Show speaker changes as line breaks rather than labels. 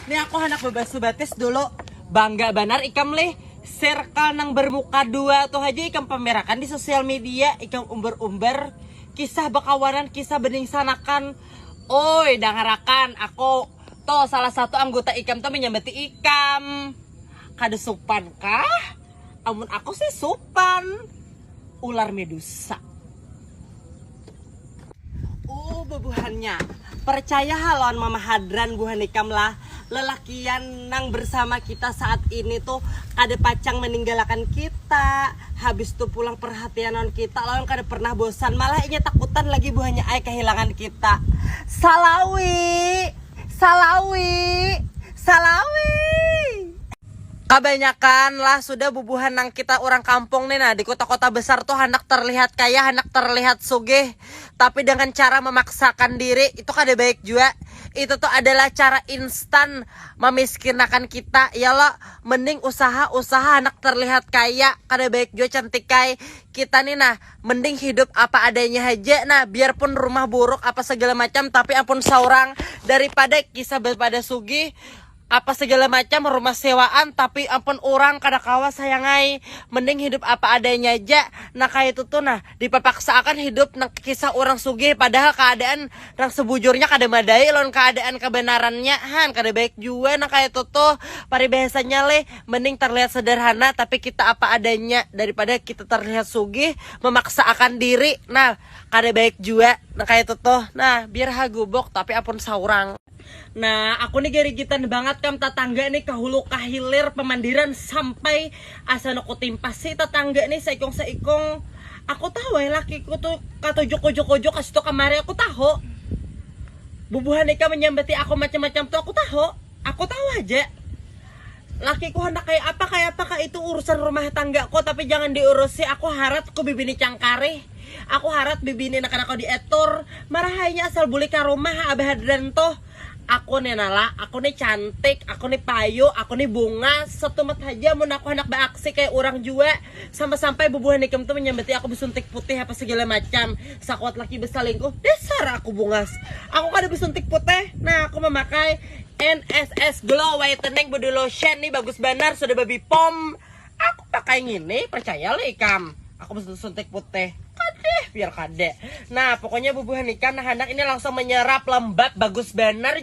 Nih aku anak bebatis dulu. Bangga benar ikam leh. Circle nang bermuka dua tuh aja ikam pamerakan di sosial media. Ikam umber-umber. Kisah bakawanan, kisah bening sanakan. Oi, dangarakan aku. Toh salah satu anggota ikam tuh menyambati ikam. Kada supan kah? Amun aku sih supan. Ular medusa. Bebuhannya. Percaya halon Mama Hadran buhan ikam lah. Lelakian nang bersama kita saat ini tuh kada pacang meninggalkan kita. Habis tuh pulang perhatianan kita lawan kada pernah bosan, malah inya takutan lagi buahnya ay kehilangan kita. Salawi kebanyakan lah sudah bubuhan nang kita orang kampung nih. Nah di kota-kota besar tuh anak terlihat kaya, anak terlihat sugih, tapi dengan cara memaksakan diri itu kada baik juga. Itu tuh adalah cara instan memiskinkan kita. Ya lo, mending usaha anak terlihat kaya, kada baik juga cantik kaya kita nih. Nah mending hidup apa adanya aja. Nah biarpun rumah buruk apa segala macam, tapi ampun seorang daripada kisah pada sugih apa segala macam rumah sewaan tapi ampun orang kada kawa sayangai. Mending hidup apa adanya aja. Nah kayak itu tuh nah dipaksakan hidup nah kisah orang sugih, padahal keadaan nang sebujurnya kada madai lawan keadaan kebenarannya han kada baik juga. Nah kayak itu tuh paribahasanya leh, mending terlihat sederhana tapi kita apa adanya daripada kita terlihat sugih memaksakan diri. Nah kada baik juga. Nah kayak itu tuh nah biar hagubok tapi ampun saurang. Nah aku nih gerigitan banget kam tetangga nih kahulu kahilir pemandiran sampai asa aku timpas sih tetangga nih seikong. Aku tahu ya lakiku tuh katojok kasih tuh kemari aku tahu. Bubuhan ika menyambati aku macam-macam tuh aku tahu aja. Lakiku hendak kayak apa itu urusan rumah tangga kok, tapi jangan diurusi. Aku harap ku bibini cangkari. Aku harap bibini anak-anak di etor. Marahainya asal buli ka rumah abah hadran toh. Aku nih nala, aku nih cantik, aku nih payu, aku nih bunga. Setumet aja mun aku hendak beaksi kayak orang juga. Sampai-sampai bubuhan ikam tuh menyambati aku besuntik putih apa segala macam. Sakuat laki besalingkuh, dasar aku bungas. Aku kada besuntik putih. Nah aku memakai NSS Glow Whitening Body Lotion nih bagus benar, sudah baby pom. Aku pakai gini, percaya lah ikam. Aku besuntik putih. Kadeh, biar kadeh. Nah pokoknya bubuhan ikam nah hendak ini langsung menyerap lembab bagus benar.